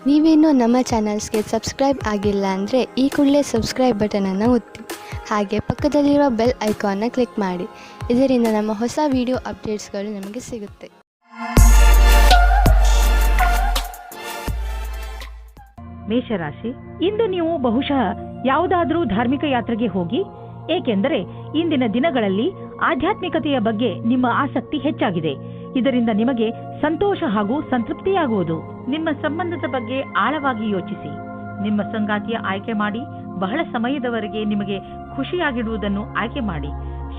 ನೀವೇನೂ ನಮ್ಮ ಚಾನಲ್ಸ್ಗೆ ಸಬ್ಸ್ಕ್ರೈಬ್ ಆಗಿಲ್ಲ ಅಂದರೆ ಈ ಕೂಡಲೇ ಸಬ್ಸ್ಕ್ರೈಬ್ ಬಟನನ್ನು ಒತ್ತಿ, ಹಾಗೆ ಪಕ್ಕದಲ್ಲಿರುವ ಬೆಲ್ ಐಕಾನ್ನ ಕ್ಲಿಕ್ ಮಾಡಿ. ಇದರಿಂದ ನಮ್ಮ ಹೊಸ ವಿಡಿಯೋ ಅಪ್ಡೇಟ್ಸ್ಗಳು ನಿಮಗೆ ಸಿಗುತ್ತೆ. ಮೇಷರಾಶಿ, ಇಂದು ನೀವು ಬಹುಶಃ ಯಾವುದಾದರೂ ಧಾರ್ಮಿಕ ಯಾತ್ರೆಗೆ ಹೋಗಿ, ಏಕೆಂದರೆ ಇಂದಿನ ದಿನಗಳಲ್ಲಿ ಆಧ್ಯಾತ್ಮಿಕತೆಯ ಬಗ್ಗೆ ನಿಮ್ಮ ಆಸಕ್ತಿ ಹೆಚ್ಚಾಗಿದೆ. ಇದರಿಂದ ನಿಮಗೆ ಸಂತೋಷ ಹಾಗೂ ಸಂತೃಪ್ತಿಯಾಗುವುದು. ನಿಮ್ಮ ಸಂಬಂಧದ ಬಗ್ಗೆ ಆಳವಾಗಿ ಯೋಚಿಸಿ. ನಿಮ್ಮ ಸಂಗಾತಿಯ ಆಯ್ಕೆ ಮಾಡಿ. ಬಹಳ ಸಮಯದವರೆಗೆ ನಿಮಗೆ ಖುಷಿಯಾಗಿಡುವುದನ್ನು ಆಯ್ಕೆ ಮಾಡಿ.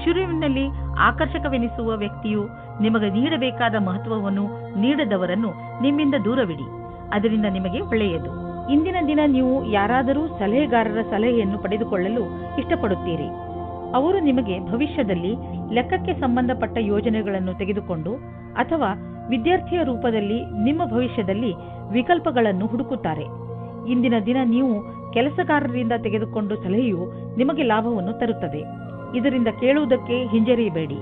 ಶುರುವಿನಲ್ಲಿ ಆಕರ್ಷಕವೆನಿಸುವ ವ್ಯಕ್ತಿಯು ನಿಮಗೆ ನೀಡಬೇಕಾದ ಮಹತ್ವವನ್ನು ನೀಡದವರನ್ನು ನಿಮ್ಮಿಂದ ದೂರವಿಡಿ. ಅದರಿಂದ ನಿಮಗೆ ಒಳ್ಳೆಯದು. ಇಂದಿನ ದಿನ ನೀವು ಯಾರಾದರೂ ಸಲಹೆಗಾರರ ಸಲಹೆಯನ್ನು ಪಡೆದುಕೊಳ್ಳಲು ಇಷ್ಟಪಡುತ್ತೀರಿ. ಅವರು ನಿಮಗೆ ಭವಿಷ್ಯದಲ್ಲಿ ಲೆಕ್ಕಕ್ಕೆ ಸಂಬಂಧಪಟ್ಟ ಯೋಜನೆಗಳನ್ನು ತೆಗೆದುಕೊಂಡು ಅಥವಾ ವಿದ್ಯಾರ್ಥಿಯ ರೂಪದಲ್ಲಿ ನಿಮ್ಮ ಭವಿಷ್ಯದಲ್ಲಿ ವಿಕಲ್ಪಗಳನ್ನು ಹುಡುಕುತ್ತಾರೆ. ಇಂದಿನ ದಿನ ನೀವು ಕೆಲಸಗಾರರಿಂದ ತೆಗೆದುಕೊಂಡು ಸಲಹೆಯು ನಿಮಗೆ ಲಾಭವನ್ನು ತರುತ್ತದೆ. ಇದರಿಂದ ಕೇಳುವುದಕ್ಕೆ ಹಿಂಜರಿಯಬೇಡಿ.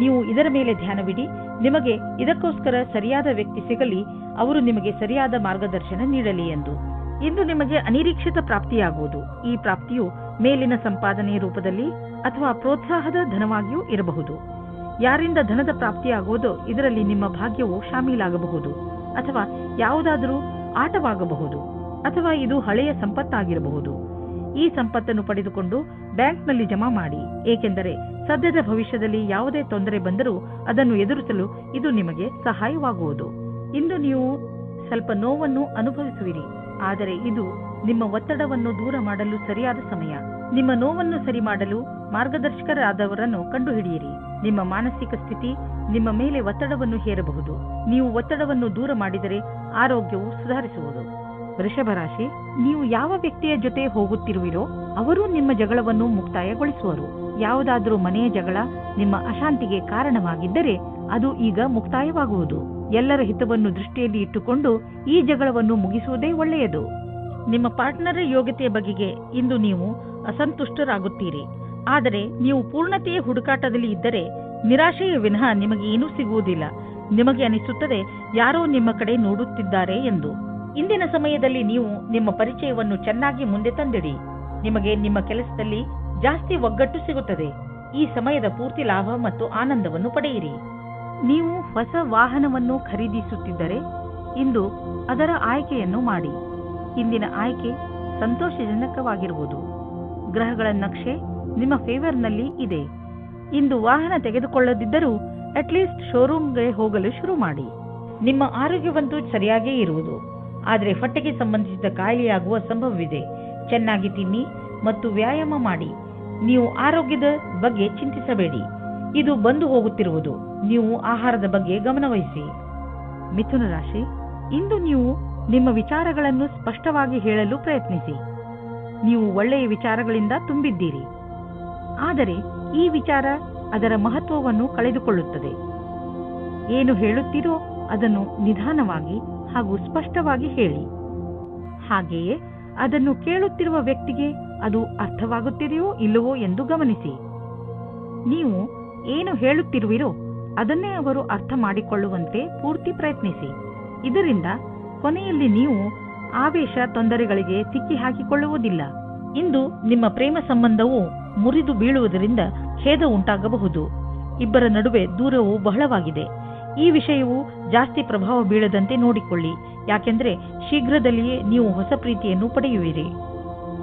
ನೀವು ಇದರ ಮೇಲೆ ಧ್ಯಾನವಿಡಿ. ನಿಮಗೆ ಇದಕ್ಕೋಸ್ಕರ ಸರಿಯಾದ ವ್ಯಕ್ತಿ ಸಿಗಲಿ, ಅವರು ನಿಮಗೆ ಸರಿಯಾದ ಮಾರ್ಗದರ್ಶನ ನೀಡಲಿ ಎಂದು. ಇಂದು ನಿಮಗೆ ಅನಿರೀಕ್ಷಿತ ಪ್ರಾಪ್ತಿಯಾಗುವುದು. ಈ ಪ್ರಾಪ್ತಿಯು ಮೇಲಿನ ಸಂಪಾದನೆಯ ರೂಪದಲ್ಲಿ ಅಥವಾ ಪ್ರೋತ್ಸಾಹದ ಧನವಾಗಿಯೂ ಇರಬಹುದು. ಯಾರಿಂದ ಧನದ ಪ್ರಾಪ್ತಿಯಾಗುವುದೋ ಇದರಲ್ಲಿ ನಿಮ್ಮ ಭಾಗ್ಯವು ಶಾಮೀಲಾಗಬಹುದು, ಅಥವಾ ಯಾವುದಾದರೂ ಆಟವಾಗಬಹುದು, ಅಥವಾ ಇದು ಹಳೆಯ ಸಂಪತ್ತಾಗಿರಬಹುದು. ಈ ಸಂಪತ್ತನ್ನು ಪಡೆದುಕೊಂಡು ಬ್ಯಾಂಕ್ನಲ್ಲಿ ಜಮಾ ಮಾಡಿ, ಏಕೆಂದರೆ ಸದ್ಯದ ಭವಿಷ್ಯದಲ್ಲಿ ಯಾವುದೇ ತೊಂದರೆ ಬಂದರೂ ಅದನ್ನು ಎದುರಿಸಲು ಇದು ನಿಮಗೆ ಸಹಾಯವಾಗುವುದು. ಇಂದು ನೀವು ಸ್ವಲ್ಪ ನೋವನ್ನು ಅನುಭವಿಸುವಿರಿ, ಆದರೆ ಇದು ನಿಮ್ಮ ಒತ್ತಡವನ್ನು ದೂರ ಮಾಡಲು ಸರಿಯಾದ ಸಮಯ. ನಿಮ್ಮ ನೋವನ್ನು ಸರಿ ಮಾಡಲು ಮಾರ್ಗದರ್ಶಕರಾದವರನ್ನು ಕಂಡುಹಿಡಿಯಿರಿ. ನಿಮ್ಮ ಮಾನಸಿಕ ಸ್ಥಿತಿ ನಿಮ್ಮ ಮೇಲೆ ಒತ್ತಡವನ್ನು ಹೇರಬಹುದು. ನೀವು ಒತ್ತಡವನ್ನು ದೂರ ಮಾಡಿದರೆ ಆರೋಗ್ಯವು ಸುಧಾರಿಸುವುದು. ವೃಷಭ ರಾಶಿ, ನೀವು ಯಾವ ವ್ಯಕ್ತಿಯ ಜೊತೆ ಹೋಗುತ್ತಿರುವಿರೋ ಅವರು ನಿಮ್ಮ ಜಗಳವನ್ನು ಮುಕ್ತಾಯಗೊಳಿಸುವರು. ಯಾವುದಾದರೂ ಮನೆಯ ಜಗಳ ನಿಮ್ಮ ಅಶಾಂತಿಗೆ ಕಾರಣವಾಗಿದ್ದರೆ ಅದು ಈಗ ಮುಕ್ತಾಯವಾಗುವುದು. ಎಲ್ಲರ ಹಿತವನ್ನು ದೃಷ್ಟಿಯಲ್ಲಿ ಇಟ್ಟುಕೊಂಡು ಈ ಜಗಳವನ್ನು ಮುಗಿಸುವುದೇ ಒಳ್ಳೆಯದು. ನಿಮ್ಮ ಪಾರ್ಟ್ನರ್ ಯೋಗ್ಯತೆಯ ಬಗೆಗೆ ಇಂದು ನೀವು ಅಸಂತುಷ್ಟರಾಗುತ್ತೀರಿ. ಆದರೆ ನೀವು ಪೂರ್ಣತೆಯ ಹುಡುಕಾಟದಲ್ಲಿ ಇದ್ದರೆ ನಿರಾಶೆಯ ವಿನಃ ನಿಮಗೆ ಏನೂ ಸಿಗುವುದಿಲ್ಲ. ನಿಮಗೆ ಅನಿಸುತ್ತದೆ ಯಾರೋ ನಿಮ್ಮ ಕಡೆ ನೋಡುತ್ತಿದ್ದಾರೆ ಎಂದು. ಇಂದಿನ ಸಮಯದಲ್ಲಿ ನೀವು ನಿಮ್ಮ ಪರಿಚಯವನ್ನು ಚೆನ್ನಾಗಿ ಮುಂದೆ ತಂದಿಡಿ. ನಿಮಗೆ ನಿಮ್ಮ ಕೆಲಸದಲ್ಲಿ ಜಾಸ್ತಿ ಒಗ್ಗಟ್ಟು ಸಿಗುತ್ತದೆ. ಈ ಸಮಯದ ಪೂರ್ತಿ ಲಾಭ ಮತ್ತು ಆನಂದವನ್ನು ಪಡೆಯಿರಿ. ನೀವು ಹೊಸ ವಾಹನವನ್ನು ಖರೀದಿಸುತ್ತಿದ್ದರೆ ಇಂದು ಅದರ ಆಯ್ಕೆಯನ್ನು ಮಾಡಿ. ಇಂದಿನ ಆಯ್ಕೆ ಸಂತೋಷಜನಕವಾಗಿರುವುದು. ಗ್ರಹಗಳ ನಕ್ಷೆ ನಿಮ್ಮ ಫೇವರ್ನಲ್ಲಿ ಇದೆ. ಇಂದು ವಾಹನ ತೆಗೆದುಕೊಳ್ಳದಿದ್ದರೂ ಅಟ್ಲೀಸ್ಟ್ ಶೋರೂಮ್ಗೆ ಹೋಗಲು ಶುರು ಮಾಡಿ. ನಿಮ್ಮ ಆರೋಗ್ಯವಂತೂ ಸರಿಯಾಗೇ ಇರುವುದು, ಆದರೆ ಹೊಟ್ಟೆಗೆ ಸಂಬಂಧಿಸಿದ ಕಾಯಿಲೆಯಾಗುವ ಸಂಭವವಿದೆ. ಚೆನ್ನಾಗಿ ತಿನ್ನಿ ಮತ್ತು ವ್ಯಾಯಾಮ ಮಾಡಿ. ನೀವು ಆರೋಗ್ಯದ ಬಗ್ಗೆ ಚಿಂತಿಸಬೇಡಿ, ಇದು ಬಂದು ಹೋಗುತ್ತಿರುವುದು. ನೀವು ಆಹಾರದ ಬಗ್ಗೆ ಗಮನವಹಿಸಿ. ಮಿಥುನ ರಾಶಿ, ಇಂದು ನೀವು ನಿಮ್ಮ ವಿಚಾರಗಳನ್ನು ಸ್ಪಷ್ಟವಾಗಿ ಹೇಳಲು ಪ್ರಯತ್ನಿಸಿ. ನೀವು ಒಳ್ಳೆಯ ವಿಚಾರಗಳಿಂದ ತುಂಬಿದ್ದೀರಿ, ಆದರೆ ಈ ವಿಚಾರ ಅದರ ಮಹತ್ವವನ್ನು ಕಳೆದುಕೊಳ್ಳುತ್ತದೆ. ಏನು ಹೇಳುತ್ತೀರೋ ಅದನ್ನು ನಿಧಾನವಾಗಿ ಹಾಗೂ ಸ್ಪಷ್ಟವಾಗಿ ಹೇಳಿ. ಹಾಗೆಯೇ ಅದನ್ನು ಕೇಳುತ್ತಿರುವ ವ್ಯಕ್ತಿಗೆ ಅದು ಅರ್ಥವಾಗುತ್ತಿದೆಯೋ ಇಲ್ಲವೋ ಎಂದು ಗಮನಿಸಿ. ನೀವು ಏನು ಹೇಳುತ್ತಿರುವಿರೋ ಅದನ್ನೇ ಅವರು ಅರ್ಥ ಮಾಡಿಕೊಳ್ಳುವಂತೆ ಪೂರ್ತಿ ಪ್ರಯತ್ನಿಸಿ. ಇದರಿಂದ ಕೊನೆಯಲ್ಲಿ ನೀವು ಆವೇಶ ತೊಂದರೆಗಳಿಗೆ ಸಿಕ್ಕಿ ಹಾಕಿಕೊಳ್ಳುವುದಿಲ್ಲ. ಇಂದು ನಿಮ್ಮ ಪ್ರೇಮ ಸಂಬಂಧವು ಮುರಿದು ಬೀಳುವುದರಿಂದ ಖೇದ ಉಂಟಾಗಬಹುದು. ಇಬ್ಬರ ನಡುವೆ ದೂರವು ಬಹಳವಾಗಿದೆ. ಈ ವಿಷಯವು ಜಾಸ್ತಿ ಪ್ರಭಾವ ಬೀಳದಂತೆ ನೋಡಿಕೊಳ್ಳಿ, ಯಾಕೆಂದರೆ ಶೀಘ್ರದಲ್ಲಿಯೇ ನೀವು ಹೊಸ ಪ್ರೀತಿಯನ್ನು ಪಡೆಯುವಿರಿ.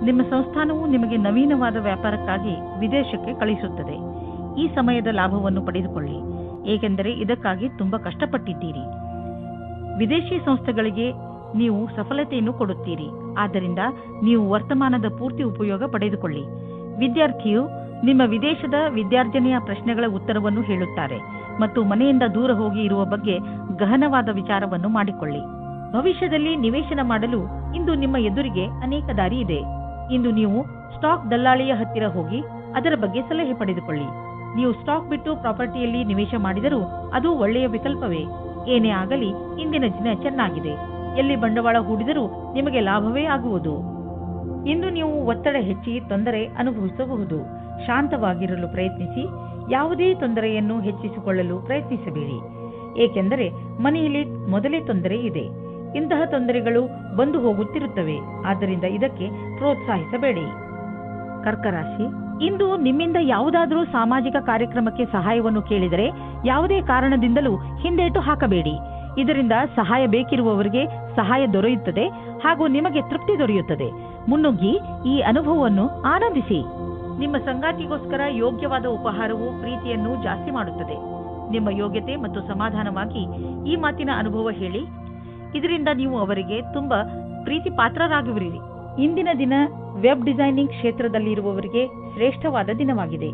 ನಿಮ್ಮ ಸಂಸ್ಥಾನವು ನಿಮಗೆ ನವೀನವಾದ ವ್ಯಾಪಾರಕ್ಕಾಗಿ ವಿದೇಶಕ್ಕೆ ಕಳಿಸುತ್ತದೆ. ಈ ಸಮಯದ ಲಾಭವನ್ನು ಪಡೆದುಕೊಳ್ಳಿ, ಏಕೆಂದರೆ ಇದಕ್ಕಾಗಿ ತುಂಬಾ ಕಷ್ಟಪಟ್ಟಿದ್ದೀರಿ. ವಿದೇಶಿ ಸಂಸ್ಥೆಗಳಿಗೆ ನೀವು ಸಫಲತೆಯನ್ನು ಕೊಡುತ್ತೀರಿ, ಆದ್ದರಿಂದ ನೀವು ವರ್ತಮಾನದ ಪೂರ್ತಿ ಉಪಯೋಗ ಪಡೆದುಕೊಳ್ಳಿ. ವಿದ್ಯಾರ್ಥಿಯು ನಿಮ್ಮ ವಿದೇಶದ ವಿದ್ಯಾರ್ಜನೆಯ ಪ್ರಶ್ನೆಗಳ ಉತ್ತರವನ್ನು ಹೇಳುತ್ತಾರೆ ಮತ್ತು ಮನೆಯಿಂದ ದೂರ ಹೋಗಿ ಇರುವ ಬಗ್ಗೆ ಗಹನವಾದ ವಿಚಾರವನ್ನು ಮಾಡಿಕೊಳ್ಳಿ. ಭವಿಷ್ಯದಲ್ಲಿ ನಿವೇಶನ ಮಾಡಲು ಇಂದು ನಿಮ್ಮ ಎದುರಿಗೆ ಅನೇಕ ದಾರಿ ಇದೆ. ಇಂದು ನೀವು ಸ್ಟಾಕ್ ದಲ್ಲಾಳಿಯ ಹತ್ತಿರ ಹೋಗಿ ಅದರ ಬಗ್ಗೆ ಸಲಹೆ ಪಡೆದುಕೊಳ್ಳಿ. ನೀವು ಸ್ಟಾಕ್ ಬಿಟ್ಟು ಪ್ರಾಪರ್ಟಿಯಲ್ಲಿ ನಿವೇಶ ಮಾಡಿದರೂ ಅದು ಒಳ್ಳೆಯ ವಿಕಲ್ಪವೇ. ಏನೇ ಆಗಲಿ ಇಂದಿನ ದಿನ ಚೆನ್ನಾಗಿದೆ. ಎಲ್ಲಿ ಬಂಡವಾಳ ಹೂಡಿದರೂ ನಿಮಗೆ ಲಾಭವೇ ಆಗುವುದು. ಇಂದು ನೀವು ಒತ್ತಡ ಹೆಚ್ಚಿ ತೊಂದರೆ ಅನುಭವಿಸಬಹುದು. ಶಾಂತವಾಗಿರಲು ಪ್ರಯತ್ನಿಸಿ. ಯಾವುದೇ ತೊಂದರೆಯನ್ನು ಹೆಚ್ಚಿಸಿಕೊಳ್ಳಲು ಪ್ರಯತ್ನಿಸಬೇಡಿ, ಏಕೆಂದರೆ ಮನೆಯಲ್ಲಿ ಮೊದಲೇ ತೊಂದರೆ ಇದೆ. ಇಂತಹ ತೊಂದರೆಗಳು ಬಂದು ಹೋಗುತ್ತಿರುತ್ತವೆ. ಆದ್ದರಿಂದ ಇದಕ್ಕೆ ಪ್ರೋತ್ಸಾಹಿಸಬೇಡಿ. ಕರ್ಕರಾಶಿ, ಇಂದು ನಿಮ್ಮಿಂದ ಯಾವುದಾದರೂ ಸಾಮಾಜಿಕ ಕಾರ್ಯಕ್ರಮಕ್ಕೆ ಸಹಾಯವನ್ನು ಕೇಳಿದರೆ ಯಾವುದೇ ಕಾರಣದಿಂದಲೂ ಹಿಂದೇಟು ಹಾಕಬೇಡಿ. ಇದರಿಂದ ಸಹಾಯ ಬೇಕಿರುವವರಿಗೆ ಸಹಾಯ ದೊರೆಯುತ್ತದೆ ಹಾಗೂ ನಿಮಗೆ ತೃಪ್ತಿ ದೊರೆಯುತ್ತದೆ. ಮುನ್ನುಗ್ಗಿ ಈ ಅನುಭವವನ್ನು ಆನಂದಿಸಿ. ನಿಮ್ಮ ಸಂಗಾತಿಗೋಸ್ಕರ ಯೋಗ್ಯವಾದ ಉಪಹಾರವು ಪ್ರೀತಿಯನ್ನು ಜಾಸ್ತಿ ಮಾಡುತ್ತದೆ. ನಿಮ್ಮ ಯೋಗ್ಯತೆ ಮತ್ತು ಸಮಾಧಾನವಾಗಿ ಈ ಮಾತಿನ ಅನುಭವ ಹೇಳಿ. ಇದರಿಂದ ನೀವು ಅವರಿಗೆ ತುಂಬಾ ಪ್ರೀತಿ ಪಾತ್ರರಾಗುವಿರಿ. ಇಂದಿನ ದಿನ ವೆಬ್ ಡಿಸೈನಿಂಗ್ ಕ್ಷೇತ್ರದಲ್ಲಿರುವವರಿಗೆ ಶ್ರೇಷ್ಠವಾದ ದಿನವಾಗಿದೆ.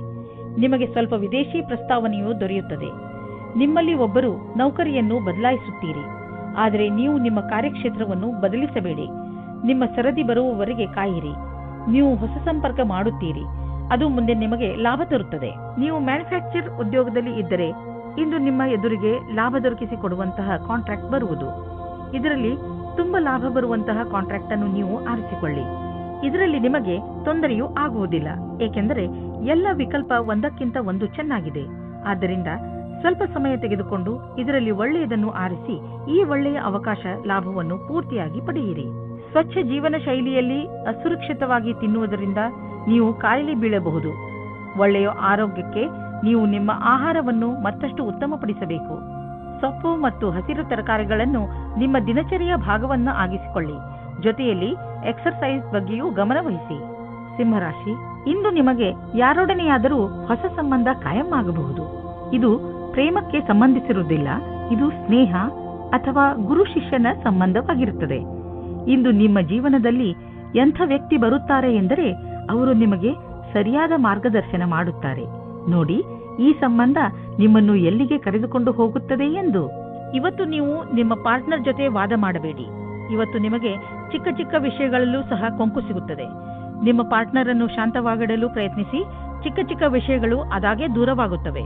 ನಿಮಗೆ ಸ್ವಲ್ಪ ವಿದೇಶಿ ಪ್ರಸ್ತಾವನೆಯು ದೊರೆಯುತ್ತದೆ. ನಿಮ್ಮಲ್ಲಿ ಒಬ್ಬರು ನೌಕರಿಯನ್ನು ಬದಲಾಯಿಸುತ್ತೀರಿ. ಆದರೆ ನೀವು ನಿಮ್ಮ ಕಾರ್ಯಕ್ಷೇತ್ರವನ್ನು ಬದಲಿಸಬೇಡಿ. ನಿಮ್ಮ ಸರದಿ ಬರುವವರೆಗೆ ಕಾಯಿರಿ. ನೀವು ಹೊಸ ಸಂಪರ್ಕ ಮಾಡುತ್ತೀರಿ. ಅದು ಮುಂದೆ ನಿಮಗೆ ಲಾಭ ತರುತ್ತದೆ. ನೀವು ಮ್ಯಾನುಫ್ಯಾಕ್ಚರ್ ಉದ್ಯೋಗದಲ್ಲಿ ಇದ್ದರೆ ಇಂದು ನಿಮ್ಮ ಎದುರಿಗೆ ಲಾಭ ದೊರಕಿಸಿಕೊಡುವಂತಹ ಕಾಂಟ್ರಾಕ್ಟ್ ಬರುವುದು. ಇದರಲ್ಲಿ ತುಂಬಾ ಲಾಭ ಬರುವಂತಹ ಕಾಂಟ್ರಾಕ್ಟ್ ಅನ್ನು ನೀವು ಆರಿಸಿಕೊಳ್ಳಿ. ಇದರಲ್ಲಿ ನಿಮಗೆ ತೊಂದರೆಯೂ ಆಗುವುದಿಲ್ಲ, ಏಕೆಂದರೆ ಎಲ್ಲ ವಿಕಲ್ಪ ಒಂದಕ್ಕಿಂತ ಒಂದು ಚೆನ್ನಾಗಿದೆ. ಆದ್ದರಿಂದ ಸ್ವಲ್ಪ ಸಮಯ ತೆಗೆದುಕೊಂಡು ಇದರಲ್ಲಿ ಒಳ್ಳೆಯದನ್ನು ಆರಿಸಿ ಈ ಒಳ್ಳೆಯ ಅವಕಾಶ ಲಾಭವನ್ನು ಪೂರ್ತಿಯಾಗಿ ಪಡೆಯಿರಿ. ಸ್ವಚ್ಛ ಜೀವನ ಶೈಲಿಯಲ್ಲಿ ಅಸುರಕ್ಷಿತವಾಗಿ ತಿನ್ನುವುದರಿಂದ ನೀವು ಕಾಯಿಲೆ ಬೀಳಬಹುದು. ಒಳ್ಳೆಯ ಆರೋಗ್ಯಕ್ಕೆ ನೀವು ನಿಮ್ಮ ಆಹಾರವನ್ನು ಮತ್ತಷ್ಟು ಉತ್ತಮಪಡಿಸಬೇಕು. ಸೊಪ್ಪು ಮತ್ತು ಹಸಿರು ತರಕಾರಿಗಳನ್ನು ನಿಮ್ಮ ದಿನಚರಿಯ ಭಾಗವನ್ನು ಆಗಿಸಿಕೊಳ್ಳಿ. ಜೊತೆಯಲ್ಲಿ ಎಕ್ಸರ್ಸೈಸ್ ಬಗ್ಗೆಯೂ ಗಮನವಹಿಸಿ. ಸಿಂಹರಾಶಿ, ಇಂದು ನಿಮಗೆ ಯಾರೊಡನೆಯಾದರೂ ಹೊಸ ಸಂಬಂಧ ಕಾಯಂ ಆಗಬಹುದು. ಇದು ಪ್ರೇಮಕ್ಕೆ ಸಂಬಂಧಿಸಿರುವುದಿಲ್ಲ. ಇದು ಸ್ನೇಹ ಅಥವಾ ಗುರು ಶಿಷ್ಯನ ಸಂಬಂಧವಾಗಿರುತ್ತದೆ. ಇಂದು ನಿಮ್ಮ ಜೀವನದಲ್ಲಿ ಎಂಥ ವ್ಯಕ್ತಿ ಬರುತ್ತಾರೆ ಎಂದರೆ ಅವರು ನಿಮಗೆ ಸರಿಯಾದ ಮಾರ್ಗದರ್ಶನ ಮಾಡುತ್ತಾರೆ. ನೋಡಿ, ಈ ಸಂಬಂಧ ನಿಮ್ಮನ್ನು ಎಲ್ಲಿಗೆ ಕರೆದುಕೊಂಡು ಹೋಗುತ್ತದೆ ಎಂದು. ಇವತ್ತು ನೀವು ನಿಮ್ಮ ಪಾರ್ಟ್ನರ್ ಜೊತೆ ವಾದ ಮಾಡಬೇಡಿ. ಇವತ್ತು ನಿಮಗೆ ಚಿಕ್ಕ ಚಿಕ್ಕ ವಿಷಯಗಳಲ್ಲೂ ಸಹ ಕೊಂಕು ಸಿಗುತ್ತದೆ. ನಿಮ್ಮ ಪಾರ್ಟ್ನರ್ ಅನ್ನು ಶಾಂತವಾಗಿಡಲು ಪ್ರಯತ್ನಿಸಿ. ಚಿಕ್ಕ ಚಿಕ್ಕ ವಿಷಯಗಳು ಅದಾಗೆ ದೂರವಾಗುತ್ತವೆ.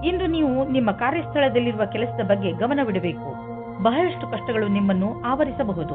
ಇಂದು ನೀವು ನಿಮ್ಮ ಕಾರ್ಯಸ್ಥಳದಲ್ಲಿರುವ ಕೆಲಸದ ಬಗ್ಗೆ ಗಮನವಿಡಬೇಕು. ಬಹಳಷ್ಟು ಕಷ್ಟಗಳು ನಿಮ್ಮನ್ನು ಆವರಿಸಬಹುದು.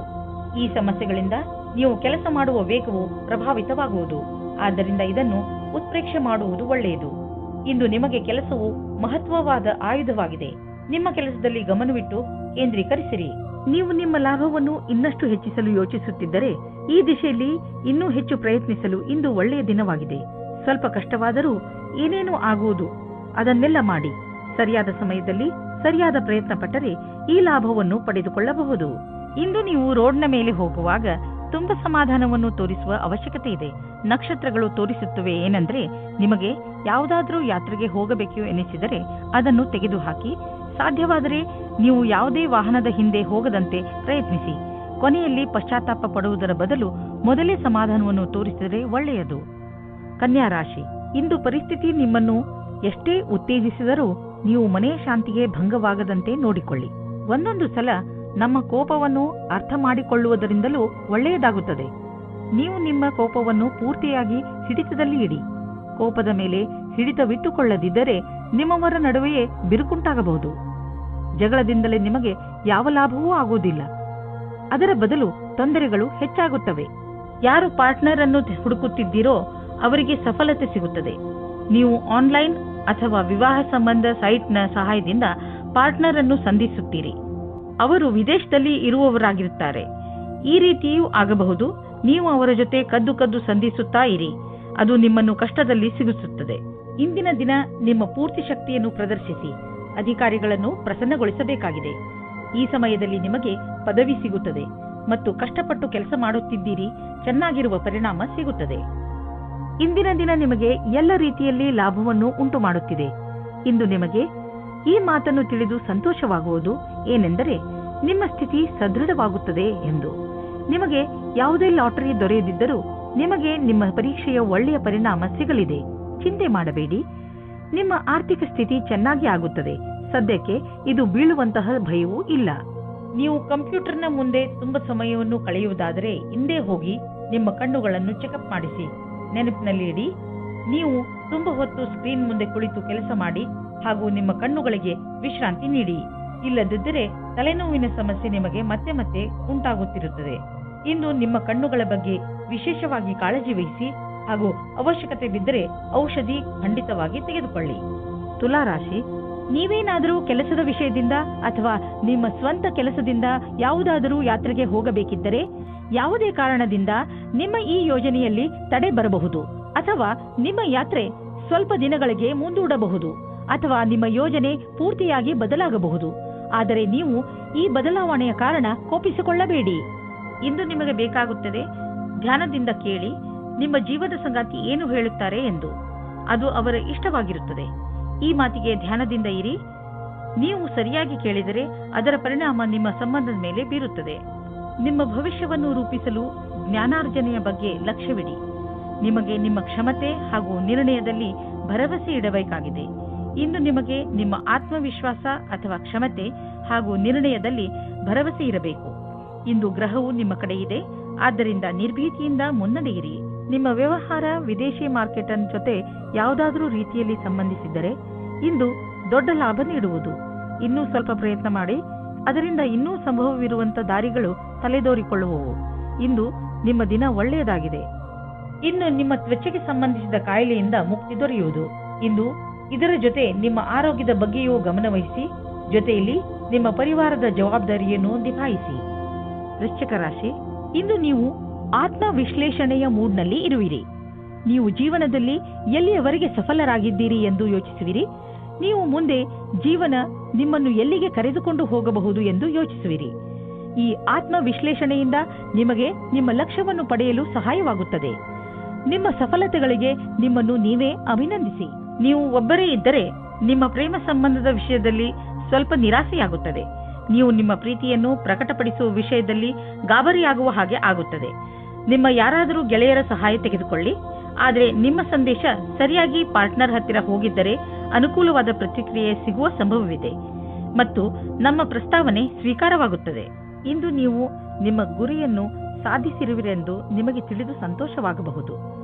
ಈ ಸಮಸ್ಯೆಗಳಿಂದ ನೀವು ಕೆಲಸ ಮಾಡುವ ವೇಗವು ಪ್ರಭಾವಿತವಾಗುವುದು. ಆದ್ದರಿಂದ ಇದನ್ನು ಉತ್ಪ್ರೇಕ್ಷೆ ಮಾಡುವುದು ಒಳ್ಳೆಯದು. ಇಂದು ನಿಮಗೆ ಕೆಲಸವು ಮಹತ್ವವಾದ ಆಯುಧವಾಗಿದೆ. ನಿಮ್ಮ ಕೆಲಸದಲ್ಲಿ ಗಮನವಿಟ್ಟು ಕೇಂದ್ರೀಕರಿಸಿರಿ. ನೀವು ನಿಮ್ಮ ಲಾಭವನ್ನು ಇನ್ನಷ್ಟು ಹೆಚ್ಚಿಸಲು ಯೋಚಿಸುತ್ತಿದ್ದರೆ ಈ ದಿಶೆಯಲ್ಲಿ ಇನ್ನೂ ಹೆಚ್ಚು ಪ್ರಯತ್ನಿಸಲು ಇಂದು ಒಳ್ಳೆಯ ದಿನವಾಗಿದೆ. ಸ್ವಲ್ಪ ಕಷ್ಟವಾದರೂ ಏನೇನೂ ಆಗುವುದು, ಅದನ್ನೆಲ್ಲ ಮಾಡಿ. ಸರಿಯಾದ ಸಮಯದಲ್ಲಿ ಸರಿಯಾದ ಪ್ರಯತ್ನ ಪಟ್ಟರೆ ಈ ಲಾಭವನ್ನು ಪಡೆದುಕೊಳ್ಳಬಹುದು. ಇಂದು ನೀವು ರೋಡ್ನ ಮೇಲೆ ಹೋಗುವಾಗ ತುಂಬಾ ಸಮಾಧಾನವನ್ನು ತೋರಿಸುವ ಅವಶ್ಯಕತೆ ಇದೆ. ನಕ್ಷತ್ರಗಳು ತೋರಿಸುತ್ತವೆ ಏನಂದ್ರೆ, ನಿಮಗೆ ಯಾವುದಾದ್ರೂ ಯಾತ್ರೆಗೆ ಹೋಗಬೇಕು ಎನಿಸಿದರೆ ಅದನ್ನು ತೆಗೆದುಹಾಕಿ. ಸಾಧ್ಯವಾದರೆ ನೀವು ಯಾವುದೇ ವಾಹನದ ಹಿಂದೆ ಹೋಗದಂತೆ ಪ್ರಯತ್ನಿಸಿ. ಕೊನೆಯಲ್ಲಿ ಪಶ್ಚಾತ್ತಾಪ ಪಡುವುದರ ಬದಲು ಮೊದಲೇ ಸಮಾಧಾನವನ್ನು ತೋರಿಸಿದರೆ ಒಳ್ಳೆಯದು. ಕನ್ಯಾ ರಾಶಿ, ಇಂದು ಪರಿಸ್ಥಿತಿ ನಿಮ್ಮನ್ನು ಎಷ್ಟೇ ಉತ್ತೇಜಿಸಿದರೂ ನೀವು ಮನೆಯ ಶಾಂತಿಗೆ ಭಂಗವಾಗದಂತೆ ನೋಡಿಕೊಳ್ಳಿ. ಒಂದೊಂದು ಸಲ ನಮ್ಮ ಕೋಪವನ್ನು ಅರ್ಥ ಮಾಡಿಕೊಳ್ಳುವುದರಿಂದಲೂ ಒಳ್ಳೆಯದಾಗುತ್ತದೆ. ನೀವು ನಿಮ್ಮ ಕೋಪವನ್ನು ಪೂರ್ತಿಯಾಗಿ ಹಿಡಿತದಲ್ಲಿ ಇಡಿ. ಕೋಪದ ಮೇಲೆ ಹಿಡಿತವಿಟ್ಟುಕೊಳ್ಳದಿದ್ದರೆ ನಿಮ್ಮವರ ನಡುವೆಯೇ ಬಿರುಕುಂಟಾಗಬಹುದು. ಜಗಳದಿಂದಲೇ ನಿಮಗೆ ಯಾವ ಲಾಭವೂ ಆಗುವುದಿಲ್ಲ. ಅದರ ಬದಲು ತೊಂದರೆಗಳು ಹೆಚ್ಚಾಗುತ್ತವೆ. ಯಾರು ಪಾರ್ಟ್ನರ್ ಅನ್ನು ಹುಡುಕುತ್ತಿದ್ದೀರೋ ಅವರಿಗೆ ಸಫಲತೆ ಸಿಗುತ್ತದೆ. ನೀವು ಆನ್ಲೈನ್ ಅಥವಾ ವಿವಾಹ ಸಂಬಂಧ ಸೈಟ್ನ ಸಹಾಯದಿಂದ ಪಾರ್ಟ್ನರ್ ಅನ್ನು ಸಂಧಿಸುತ್ತೀರಿ. ಅವರು ವಿದೇಶದಲ್ಲಿ ಇರುವವರಾಗಿರುತ್ತಾರೆ. ಈ ರೀತಿಯೂ ಆಗಬಹುದು. ನೀವು ಅವರ ಜೊತೆ ಕದ್ದು ಸಂಧಿಸುತ್ತಾ ಇರಿ. ಅದು ನಿಮ್ಮನ್ನು ಕಷ್ಟದಲ್ಲಿ ಸಿಗಿಸುತ್ತದೆ. ಇಂದಿನ ದಿನ ನಿಮ್ಮ ಪೂರ್ತಿ ಶಕ್ತಿಯನ್ನು ಪ್ರದರ್ಶಿಸಿ. ಅಧಿಕಾರಿಗಳನ್ನು ಪ್ರಸನ್ನಗೊಳಿಸಬೇಕಾಗಿದೆ. ಈ ಸಮಯದಲ್ಲಿ ನಿಮಗೆ ಪದವಿ ಸಿಗುತ್ತದೆ ಮತ್ತು ಕಷ್ಟಪಟ್ಟು ಕೆಲಸ ಮಾಡುತ್ತಿದ್ದೀರಿ. ಚೆನ್ನಾಗಿರುವ ಪರಿಣಾಮ ಸಿಗುತ್ತದೆ. ಇಂದಿನ ದಿನ ನಿಮಗೆ ಎಲ್ಲ ರೀತಿಯಲ್ಲಿ ಲಾಭವನ್ನು ಉಂಟು ಮಾಡುತ್ತಿದೆ. ಇಂದು ನಿಮಗೆ ಈ ಮಾತನ್ನು ತಿಳಿದು ಸಂತೋಷವಾಗುವುದು ಏನೆಂದರೆ, ನಿಮ್ಮ ಸ್ಥಿತಿ ಸದೃಢವಾಗುತ್ತದೆ ಎಂದು. ನಿಮಗೆ ಯಾವುದೇ ಲಾಟರಿ ದೊರೆಯದಿದ್ದರೂ ನಿಮಗೆ ನಿಮ್ಮ ಪರೀಕ್ಷೆಯ ಒಳ್ಳೆಯ ಪರಿಣಾಮ ಸಿಗಲಿದೆ. ಚಿಂತೆ ಮಾಡಬೇಡಿ. ನಿಮ್ಮ ಆರ್ಥಿಕ ಸ್ಥಿತಿ ಚೆನ್ನಾಗಿ ಆಗುತ್ತದೆ. ಸದ್ಯಕ್ಕೆ ಇದು ಬೀಳುವಂತಹ ಭಯವೂ ಇಲ್ಲ. ನೀವು ಕಂಪ್ಯೂಟರ್ನ ಮುಂದೆ ತುಂಬಾ ಸಮಯವನ್ನು ಕಳೆಯುವುದಾದರೆ ಹಿಂದೆ ಹೋಗಿ ನಿಮ್ಮ ಕಣ್ಣುಗಳನ್ನು ಚೆಕಪ್ ಮಾಡಿಸಿ. ನೆನಪಿನಲ್ಲಿ ಇಡಿ, ನೀವು ತುಂಬಾ ಹೊತ್ತು ಸ್ಕ್ರೀನ್ ಮುಂದೆ ಕುಳಿತು ಕೆಲಸ ಮಾಡಿ ಹಾಗೂ ನಿಮ್ಮ ಕಣ್ಣುಗಳಿಗೆ ವಿಶ್ರಾಂತಿ ನೀಡಿ. ಇಲ್ಲದಿದ್ದರೆ ತಲೆನೋವಿನ ಸಮಸ್ಯೆ ನಿಮಗೆ ಮತ್ತೆ ಮತ್ತೆ ಉಂಟಾಗುತ್ತಿರುತ್ತದೆ. ಇಂದು ನಿಮ್ಮ ಕಣ್ಣುಗಳ ಬಗ್ಗೆ ವಿಶೇಷವಾಗಿ ಕಾಳಜಿ ವಹಿಸಿ ಹಾಗೂ ಅವಶ್ಯಕತೆ ಬಿದ್ದರೆ ಔಷಧಿ ಖಂಡಿತವಾಗಿ ತೆಗೆದುಕೊಳ್ಳಿ. ತುಲಾ ರಾಶಿ, ನೀವೇನಾದರೂ ಕೆಲಸದ ವಿಷಯದಿಂದ ಅಥವಾ ನಿಮ್ಮ ಸ್ವಂತ ಕೆಲಸದಿಂದ ಯಾವುದಾದರೂ ಯಾತ್ರೆಗೆ ಹೋಗಬೇಕಿದ್ದರೆ ಯಾವುದೇ ಕಾರಣದಿಂದ ನಿಮ್ಮ ಈ ಯೋಜನೆಯಲ್ಲಿ ತಡೆ ಬರಬಹುದು ಅಥವಾ ನಿಮ್ಮ ಯಾತ್ರೆ ಸ್ವಲ್ಪ ದಿನಗಳಿಗೆ ಮುಂದೂಡಬಹುದು ಅಥವಾ ನಿಮ್ಮ ಯೋಜನೆ ಪೂರ್ತಿಯಾಗಿ ಬದಲಾಗಬಹುದು. ಆದರೆ ನೀವು ಈ ಬದಲಾವಣೆಯ ಕಾರಣ ಕೋಪಿಸಿಕೊಳ್ಳಬೇಡಿ. ಇಂದು ನಿಮಗೆ ಬೇಕಾಗುತ್ತದೆ ಧ್ಯಾನದಿಂದ ಕೇಳಿ ನಿಮ್ಮ ಜೀವದ ಸಂಗಾತಿ ಏನು ಹೇಳುತ್ತಾರೆ ಎಂದು. ಅದು ಅವರ ಇಷ್ಟವಾಗಿರುತ್ತದೆ. ಈ ಮಾತಿಗೆ ಧ್ಯಾನದಿಂದ ಇರಿ. ನೀವು ಸರಿಯಾಗಿ ಕೇಳಿದರೆ ಅದರ ಪರಿಣಾಮ ನಿಮ್ಮ ಸಂಬಂಧದ ಮೇಲೆ ಬೀರುತ್ತದೆ. ನಿಮ್ಮ ಭವಿಷ್ಯವನ್ನು ರೂಪಿಸಲು ಜ್ಞಾನಾರ್ಜನೆಯ ಬಗ್ಗೆ ಲಕ್ಷ್ಯವಿಡಿ. ನಿಮಗೆ ನಿಮ್ಮ ಕ್ಷಮತೆ ಹಾಗೂ ನಿರ್ಣಯದಲ್ಲಿ ಭರವಸೆ ಇಡಬೇಕಾಗಿದೆ. ಇಂದು ನಿಮಗೆ ನಿಮ್ಮ ಆತ್ಮವಿಶ್ವಾಸ ಅಥವಾ ಕ್ಷಮತೆ ಹಾಗೂ ನಿರ್ಣಯದಲ್ಲಿ ಭರವಸೆ ಇರಬೇಕು. ಇಂದು ಗ್ರಹವು ನಿಮ್ಮ ಕಡೆ ಇದೆ, ಆದ್ದರಿಂದ ನಿರ್ಭೀತಿಯಿಂದ ಮುನ್ನಡೆಯಿರಿ. ನಿಮ್ಮ ವ್ಯವಹಾರ ವಿದೇಶಿ ಮಾರ್ಕೆಟ್ ಜೊತೆ ಯಾವುದಾದರೂ ರೀತಿಯಲ್ಲಿ ಸಂಬಂಧಿಸಿದ್ದರೆ ಇಂದು ದೊಡ್ಡ ಲಾಭ ನೀಡುವುದು. ಇನ್ನೂ ಸ್ವಲ್ಪ ಪ್ರಯತ್ನ ಮಾಡಿ, ಅದರಿಂದ ಇನ್ನೂ ಸಂಭವವಿರುವಂತಹ ದಾರಿಗಳು ತಲೆದೋರಿಕೊಳ್ಳುವವು. ಇಂದು ನಿಮ್ಮ ದಿನ ಒಳ್ಳೆಯದಾಗಿದೆ. ಇನ್ನು ನಿಮ್ಮ ತ್ವಚೆಗೆ ಸಂಬಂಧಿಸಿದ ಕಾಯಿಲೆಯಿಂದ ಮುಕ್ತಿ ದೊರೆಯುವುದು. ಇಂದು ಇದರ ಜೊತೆ ನಿಮ್ಮ ಆರೋಗ್ಯದ ಬಗ್ಗೆಯೂ ಗಮನವಹಿಸಿ, ಜೊತೆಯಲ್ಲಿ ನಿಮ್ಮ ಪರಿವಾರದ ಜವಾಬ್ದಾರಿಯನ್ನು ನಿಭಾಯಿಸಿ. ವೃಶ್ಚಿಕ ರಾಶಿ, ಇಂದು ನೀವು ಆತ್ಮ ವಿಶ್ಲೇಷಣೆಯ ಮೂಡ್ನಲ್ಲಿ ಇರುವಿರಿ. ನೀವು ಜೀವನದಲ್ಲಿ ಎಲ್ಲಿಯವರೆಗೆ ಸಫಲರಾಗಿದ್ದೀರಿ ಎಂದು ಯೋಚಿಸುವಿರಿ. ನೀವು ಮುಂದೆ ಜೀವನ ನಿಮ್ಮನ್ನು ಎಲ್ಲಿಗೆ ಕರೆದುಕೊಂಡು ಹೋಗಬಹುದು ಎಂದು ಯೋಚಿಸುವಿರಿ. ಈ ಆತ್ಮ ವಿಶ್ಲೇಷಣೆಯಿಂದ ನಿಮಗೆ ನಿಮ್ಮ ಲಕ್ಷ್ಯವನ್ನು ಪಡೆಯಲು ಸಹಾಯವಾಗುತ್ತದೆ. ನಿಮ್ಮ ಸಫಲತೆಗಳಿಗೆ ನಿಮ್ಮನ್ನು ನೀವೇ ಅಭಿನಂದಿಸಿ. ನೀವು ಒಬ್ಬರೇ ಇದ್ದರೆ ನಿಮ್ಮ ಪ್ರೇಮ ಸಂಬಂಧದ ವಿಷಯದಲ್ಲಿ ಸ್ವಲ್ಪ ನಿರಾಸೆಯಾಗುತ್ತದೆ. ನೀವು ನಿಮ್ಮ ಪ್ರೀತಿಯನ್ನು ಪ್ರಕಟಪಡಿಸುವ ವಿಷಯದಲ್ಲಿ ಗಾಬರಿಯಾಗುವ ಹಾಗೆ ಆಗುತ್ತದೆ. ನಿಮ್ಮ ಯಾರಾದರೂ ಗೆಳೆಯರ ಸಹಾಯ ತೆಗೆದುಕೊಳ್ಳಿ. ಆದರೆ ನಿಮ್ಮ ಸಂದೇಶ ಸರಿಯಾಗಿ ಪಾರ್ಟ್ನರ್ ಹತ್ತಿರ ಹೋಗಿದ್ದರೆ ಅನುಕೂಲವಾದ ಪ್ರತಿಕ್ರಿಯೆ ಸಿಗುವ ಸಂಭವವಿದೆ ಮತ್ತು ನಮ್ಮ ಪ್ರಸ್ತಾವನೆ ಸ್ವೀಕಾರವಾಗುತ್ತದೆ. ಇಂದು ನೀವು ನಿಮ್ಮ ಗುರಿಯನ್ನು ಸಾಧಿಸಿರುವಿರೆಂದು ನಿಮಗೆ ತಿಳಿದು ಸಂತೋಷವಾಗಬಹುದು.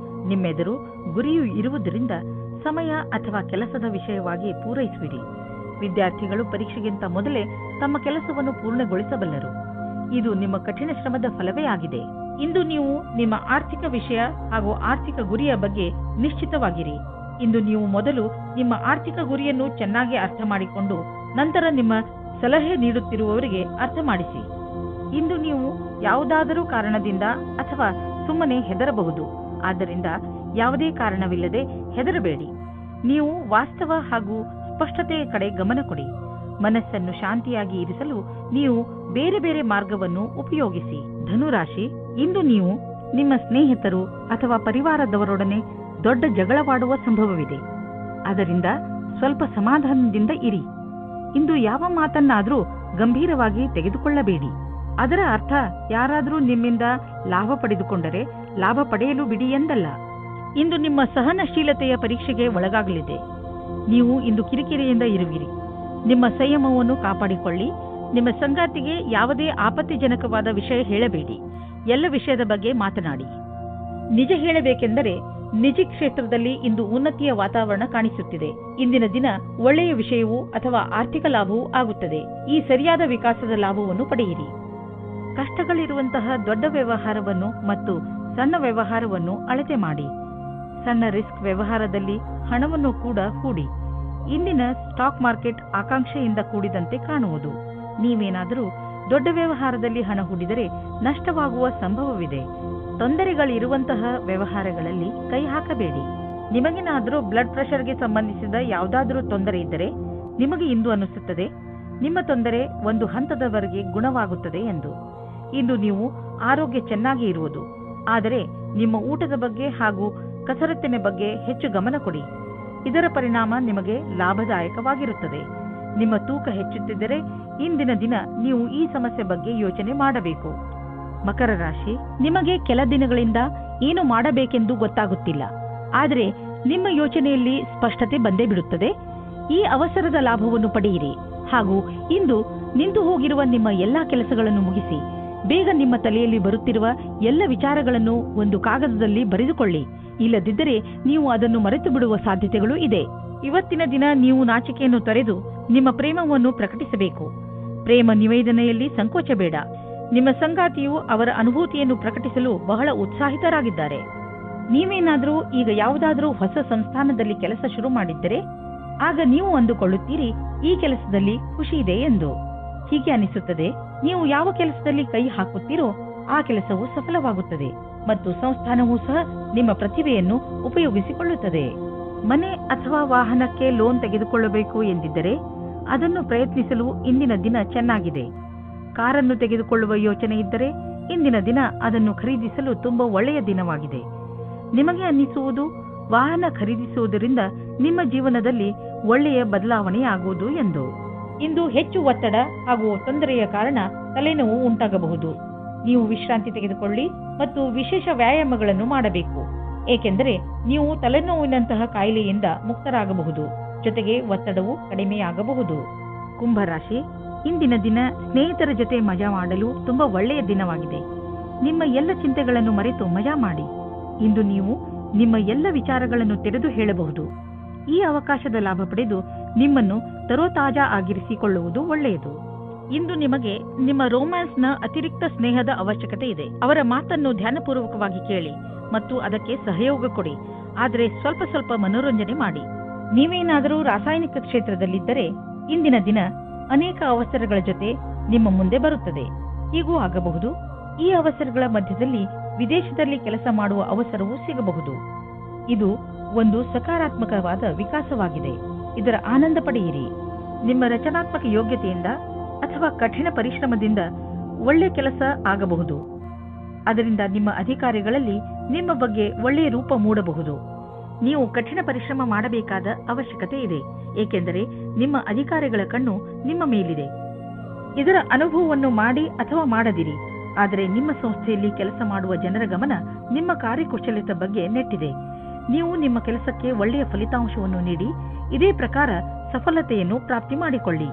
ನಿಮ್ಮೆದುರು ಗುರಿಯು ಇರುವುದರಿಂದ ಸಮಯ ಅಥವಾ ಕೆಲಸದ ವಿಷಯವಾಗಿ ಪೂರೈಸುವಿರಿ. ವಿದ್ಯಾರ್ಥಿಗಳು ಪರೀಕ್ಷೆಗಿಂತ ಮೊದಲೇ ತಮ್ಮ ಕೆಲಸವನ್ನು ಪೂರ್ಣಗೊಳಿಸಬಲ್ಲರು. ಇದು ನಿಮ್ಮ ಕಠಿಣ ಶ್ರಮದ ಫಲವೇ ಆಗಿದೆ. ಇಂದು ನೀವು ನಿಮ್ಮ ಆರ್ಥಿಕ ವಿಷಯ ಹಾಗೂ ಆರ್ಥಿಕ ಗುರಿಯ ಬಗ್ಗೆ ನಿಶ್ಚಿತವಾಗಿರಿ. ಇಂದು ನೀವು ಮೊದಲು ನಿಮ್ಮ ಆರ್ಥಿಕ ಗುರಿಯನ್ನು ಚೆನ್ನಾಗಿ ಅರ್ಥ ಮಾಡಿಕೊಂಡು ನಂತರ ನಿಮ್ಮ ಸಲಹೆ ನೀಡುತ್ತಿರುವವರಿಗೆ ಅರ್ಥ ಮಾಡಿಸಿ. ಇಂದು ನೀವು ಯಾವುದಾದರೂ ಕಾರಣದಿಂದ ಅಥವಾ ಸುಮ್ಮನೆ ಹೆದರಬಹುದು. ಆದ್ದರಿಂದ ಯಾವುದೇ ಕಾರಣವಿಲ್ಲದೆ ಹೆದರಬೇಡಿ. ನೀವು ವಾಸ್ತವ ಹಾಗೂ ಸ್ಪಷ್ಟತೆಯ ಕಡೆ ಗಮನ ಕೊಡಿ. ಮನಸ್ಸನ್ನು ಶಾಂತಿಯಾಗಿ ಇರಿಸಲು ನೀವು ಬೇರೆ ಬೇರೆ ಮಾರ್ಗವನ್ನು ಉಪಯೋಗಿಸಿ. ಧನುರಾಶಿ, ಇಂದು ನೀವು ನಿಮ್ಮ ಸ್ನೇಹಿತರು ಅಥವಾ ಪರಿವಾರದವರೊಡನೆ ದೊಡ್ಡ ಜಗಳವಾಡುವ ಸಂಭವವಿದೆ. ಅದರಿಂದ ಸ್ವಲ್ಪ ಸಮಾಧಾನದಿಂದ ಇರಿ. ಇಂದು ಯಾವ ಮಾತನ್ನಾದರೂ ಗಂಭೀರವಾಗಿ ತೆಗೆದುಕೊಳ್ಳಬೇಡಿ. ಅದರ ಅರ್ಥ ಯಾರಾದರೂ ನಿಮ್ಮಿಂದ ಲಾಭ ಪಡೆದುಕೊಂಡರೆ ಲಾಭ ಪಡೆಯಲು ಬಿಡಿ ಎಂದಲ್ಲ. ಇಂದು ನಿಮ್ಮ ಸಹನಶೀಲತೆಯ ಪರೀಕ್ಷೆಗೆ ಒಳಗಾಗಲಿದೆ. ನೀವು ಇಂದು ಕಿರಿಕಿರಿಯಿಂದ ಇರುವಿರಿ. ನಿಮ್ಮ ಸಂಯಮವನ್ನು ಕಾಪಾಡಿಕೊಳ್ಳಿ. ನಿಮ್ಮ ಸಂಗಾತಿಗೆ ಯಾವುದೇ ಆಪತ್ತಿಜನಕವಾದ ವಿಷಯ ಹೇಳಬೇಡಿ. ಎಲ್ಲ ವಿಷಯದ ಬಗ್ಗೆ ಮಾತನಾಡಿ. ನಿಜ ಹೇಳಬೇಕೆಂದರೆ ನಿಜ ಕ್ಷೇತ್ರದಲ್ಲಿ ಇಂದು ಉನ್ನತಿಯ ವಾತಾವರಣ ಕಾಣಿಸುತ್ತಿದೆ. ಇಂದಿನ ದಿನ ಒಳ್ಳೆಯ ವಿಷಯವೂ ಅಥವಾ ಆರ್ಥಿಕ ಲಾಭವೂ ಆಗುತ್ತದೆ. ಈ ಸರಿಯಾದ ವಿಕಾಸದ ಲಾಭವನ್ನು ಪಡೆಯಿರಿ. ಕಷ್ಟಗಳಿರುವಂತಹ ದೊಡ್ಡ ವ್ಯವಹಾರವನ್ನು ಮತ್ತು ಸಣ್ಣ ವ್ಯವಹಾರವನ್ನು ಅಳತೆ ಮಾಡಿ. ಸಣ್ಣ ರಿಸ್ಕ್ ವ್ಯವಹಾರದಲ್ಲಿ ಹಣವನ್ನು ಕೂಡ ಹೂಡಿ. ಇಂದಿನ ಸ್ಟಾಕ್ ಮಾರ್ಕೆಟ್ ಆಕಾಂಕ್ಷೆಯಿಂದ ಕೂಡಿದಂತೆ ಕಾಣುವುದು. ನೀವೇನಾದರೂ ದೊಡ್ಡ ವ್ಯವಹಾರದಲ್ಲಿ ಹಣ ಹೂಡಿದರೆ ನಷ್ಟವಾಗುವ ಸಂಭವವಿದೆ. ತೊಂದರೆಗಳಿರುವಂತಹ ವ್ಯವಹಾರಗಳಲ್ಲಿ ಕೈ ಹಾಕಬೇಡಿ. ನಿಮಗೇನಾದರೂ ಬ್ಲಡ್ ಪ್ರೆಷರ್ಗೆ ಸಂಬಂಧಿಸಿದ ಯಾವುದಾದರೂ ತೊಂದರೆ ಇದ್ದರೆ ನಿಮಗೆ ಇಂದು ಅನಿಸುತ್ತದೆ ನಿಮ್ಮ ತೊಂದರೆ ಒಂದು ಹಂತದವರೆಗೆ ಗುಣವಾಗುತ್ತದೆ ಎಂದು. ಇಂದು ನೀವು ಆರೋಗ್ಯ ಚೆನ್ನಾಗಿ ಇರುವುದು. ಆದರೆ ನಿಮ್ಮ ಊಟದ ಬಗ್ಗೆ ಹಾಗೂ ಕಸರತ್ತಿನ ಬಗ್ಗೆ ಹೆಚ್ಚು ಗಮನ ಕೊಡಿ. ಇದರ ಪರಿಣಾಮ ನಿಮಗೆ ಲಾಭದಾಯಕವಾಗಿರುತ್ತದೆ. ನಿಮ್ಮ ತೂಕ ಹೆಚ್ಚುತ್ತಿದ್ದರೆ ಇಂದಿನ ದಿನ ನೀವು ಈ ಸಮಸ್ಯೆ ಬಗ್ಗೆ ಯೋಚನೆ ಮಾಡಬೇಕು. ಮಕರ ರಾಶಿ, ನಿಮಗೆ ಕೆಲ ದಿನಗಳಿಂದ ಏನು ಮಾಡಬೇಕೆಂದು ಗೊತ್ತಾಗುತ್ತಿಲ್ಲ. ಆದರೆ ನಿಮ್ಮ ಯೋಚನೆಯಲ್ಲಿ ಸ್ಪಷ್ಟತೆ ಬಂದೇ ಬಿಡುತ್ತದೆ. ಈ ಅವಸರದ ಲಾಭವನ್ನು ಪಡೆಯಿರಿ ಹಾಗೂ ಇಂದು ನಿಂತು ಹೋಗಿರುವ ನಿಮ್ಮ ಎಲ್ಲಾ ಕೆಲಸಗಳನ್ನು ಮುಗಿಸಿ. ಬೇಗ ನಿಮ್ಮ ತಲೆಯಲ್ಲಿ ಬರುತ್ತಿರುವ ಎಲ್ಲ ವಿಚಾರಗಳನ್ನು ಒಂದು ಕಾಗದದಲ್ಲಿ ಬರೆದುಕೊಳ್ಳಿ. ಇಲ್ಲದಿದ್ದರೆ ನೀವು ಅದನ್ನು ಮರೆತು ಬಿಡುವ ಸಾಧ್ಯತೆಗಳು ಇದೆ. ಇವತ್ತಿನ ದಿನ ನೀವು ನಾಚಿಕೆಯನ್ನು ತೊರೆದು ನಿಮ್ಮ ಪ್ರೇಮವನ್ನು ಪ್ರಕಟಿಸಬೇಕು. ಪ್ರೇಮ ನಿವೇದನೆಯಲ್ಲಿ ಸಂಕೋಚ ಬೇಡ. ನಿಮ್ಮ ಸಂಗಾತಿಯು ಅವರ ಅನುಭೂತಿಯನ್ನು ಪ್ರಕಟಿಸಲು ಬಹಳ ಉತ್ಸಾಹಿತರಾಗಿದ್ದಾರೆ. ನೀವೇನಾದರೂ ಈಗ ಯಾವುದಾದರೂ ಹೊಸ ಸಂಸ್ಥಾನದಲ್ಲಿ ಕೆಲಸ ಶುರು ಮಾಡಿದ್ದರೆ ಆಗ ನೀವು ಅಂದುಕೊಳ್ಳುತ್ತೀರಿ ಈ ಕೆಲಸದಲ್ಲಿ ಖುಷಿ ಇದೆ ಎಂದು. ಹೀಗೆ ಅನಿಸುತ್ತದೆ, ನೀವು ಯಾವ ಕೆಲಸದಲ್ಲಿ ಕೈ ಹಾಕುತ್ತೀರೋ ಆ ಕೆಲಸವು ಸಫಲವಾಗುತ್ತದೆ ಮತ್ತು ಸಂಸ್ಥಾನವೂ ಸಹ ನಿಮ್ಮ ಪ್ರತಿಭೆಯನ್ನು ಉಪಯೋಗಿಸಿಕೊಳ್ಳುತ್ತದೆ. ಮನೆ ಅಥವಾ ವಾಹನಕ್ಕೆ ಲೋನ್ ತೆಗೆದುಕೊಳ್ಳಬೇಕು ಎಂದಿದ್ದರೆ ಅದನ್ನು ಪ್ರಯತ್ನಿಸಲು ಇಂದಿನ ದಿನ ಚೆನ್ನಾಗಿದೆ. ಕಾರನ್ನು ತೆಗೆದುಕೊಳ್ಳುವ ಯೋಚನೆ ಇದ್ದರೆ ಇಂದಿನ ದಿನ ಅದನ್ನು ಖರೀದಿಸಲು ತುಂಬಾ ಒಳ್ಳೆಯ ದಿನವಾಗಿದೆ. ನಿಮಗೆ ಅನ್ನಿಸುವುದು ವಾಹನ ಖರೀದಿಸುವುದರಿಂದ ನಿಮ್ಮ ಜೀವನದಲ್ಲಿ ಒಳ್ಳೆಯ ಬದಲಾವಣೆಯಾಗುವುದು ಎಂದು. ಇಂದು ಹೆಚ್ಚು ಒತ್ತಡ ಹಾಗೂ ತೊಂದರೆಯ ಕಾರಣ ತಲೆನೋವು ಉಂಟಾಗಬಹುದು. ನೀವು ವಿಶ್ರಾಂತಿ ತೆಗೆದುಕೊಳ್ಳಿ ಮತ್ತು ವಿಶೇಷ ವ್ಯಾಯಾಮಗಳನ್ನು ಮಾಡಬೇಕು, ಏಕೆಂದರೆ ನೀವು ತಲೆನೋವಿನಂತಹ ಕಾಯಿಲೆಯಿಂದ ಮುಕ್ತರಾಗಬಹುದು. ಜೊತೆಗೆ ಒತ್ತಡವು ಕಡಿಮೆಯಾಗಬಹುದು. ಕುಂಭರಾಶಿ, ಇಂದಿನ ದಿನ ಸ್ನೇಹಿತರ ಜೊತೆ ಮಜಾ ಮಾಡಲು ತುಂಬಾ ಒಳ್ಳೆಯ ದಿನವಾಗಿದೆ. ನಿಮ್ಮ ಎಲ್ಲ ಚಿಂತೆಗಳನ್ನು ಮರೆತು ಮಜಾ ಮಾಡಿ. ಇಂದು ನೀವು ನಿಮ್ಮ ಎಲ್ಲ ವಿಚಾರಗಳನ್ನು ತೆರೆದು ಹೇಳಬಹುದು. ಈ ಅವಕಾಶದ ಲಾಭ ಪಡೆದು ನಿಮ್ಮನ್ನು ತರೋತಾಜಾ ಆಗಿರಿಸಿಕೊಳ್ಳುವುದು ಒಳ್ಳೆಯದು. ಇಂದು ನಿಮಗೆ ನಿಮ್ಮ ರೋಮ್ಯಾನ್ಸ್ನ ಅತಿರಿಕ್ತ ಸ್ನೇಹದ ಅವಶ್ಯಕತೆ ಇದೆ. ಅವರ ಮಾತನ್ನು ಧ್ಯಾನಪೂರ್ವಕವಾಗಿ ಕೇಳಿ ಮತ್ತು ಅದಕ್ಕೆ ಸಹಯೋಗ ಕೊಡಿ. ಆದರೆ ಸ್ವಲ್ಪ ಸ್ವಲ್ಪ ಮನೋರಂಜನೆ ಮಾಡಿ. ನೀವೇನಾದರೂ ರಾಸಾಯನಿಕ ಕ್ಷೇತ್ರದಲ್ಲಿದ್ದರೆ ಇಂದಿನ ದಿನ ಅನೇಕ ಅವಸರಗಳ ಜೊತೆ ನಿಮ್ಮ ಮುಂದೆ ಬರುತ್ತದೆ. ಹೀಗೂ ಆಗಬಹುದು. ಈ ಅವಸರಗಳ ಮಧ್ಯದಲ್ಲಿ ವಿದೇಶದಲ್ಲಿ ಕೆಲಸ ಮಾಡುವ ಅವಸರವೂ ಸಿಗಬಹುದು. ಇದು ಒಂದು ಸಕಾರಾತ್ಮಕವಾದ ವಿಕಾಸವಾಗಿದೆ. ಇದರ ಆನಂದ ಪಡೆಯಿರಿ. ನಿಮ್ಮ ರಚನಾತ್ಮಕ ಯೋಗ್ಯತೆಯಿಂದ ಅಥವಾ ಕಠಿಣ ಪರಿಶ್ರಮದಿಂದ ಒಳ್ಳೆ ಕೆಲಸ ಆಗಬಹುದು. ಅದರಿಂದ ನಿಮ್ಮ ಅಧಿಕಾರಿಗಳಲ್ಲಿ ನಿಮ್ಮ ಬಗ್ಗೆ ಒಳ್ಳೆಯ ರೂಪ ಮೂಡಬಹುದು. ನೀವು ಕಠಿಣ ಪರಿಶ್ರಮ ಮಾಡಬೇಕಾದ ಅವಶ್ಯಕತೆ ಇದೆ, ಏಕೆಂದರೆ ನಿಮ್ಮ ಅಧಿಕಾರಿಗಳ ಕಣ್ಣು ನಿಮ್ಮ ಮೇಲಿದೆ. ಇದರ ಅನುಭವವನ್ನು ಮಾಡಿ ಅಥವಾ ಮಾಡದಿರಿ, ಆದರೆ ನಿಮ್ಮ ಸಂಸ್ಥೆಯಲ್ಲಿ ಕೆಲಸ ಮಾಡುವ ಜನರ ಗಮನ ನಿಮ್ಮ ಕಾರ್ಯಕುಶಲತೆ ಬಗ್ಗೆ ನೆಟ್ಟಿದೆ. ನೀವು ನಿಮ್ಮ ಕೆಲಸಕ್ಕೆ ಒಳ್ಳೆಯ ಫಲಿತಾಂಶವನ್ನು ನೀಡಿ ಇದೇ ಪ್ರಕಾರ ಸಫಲತೆಯನ್ನು ಪ್ರಾಪ್ತಿ ಮಾಡಿಕೊಳ್ಳಿ.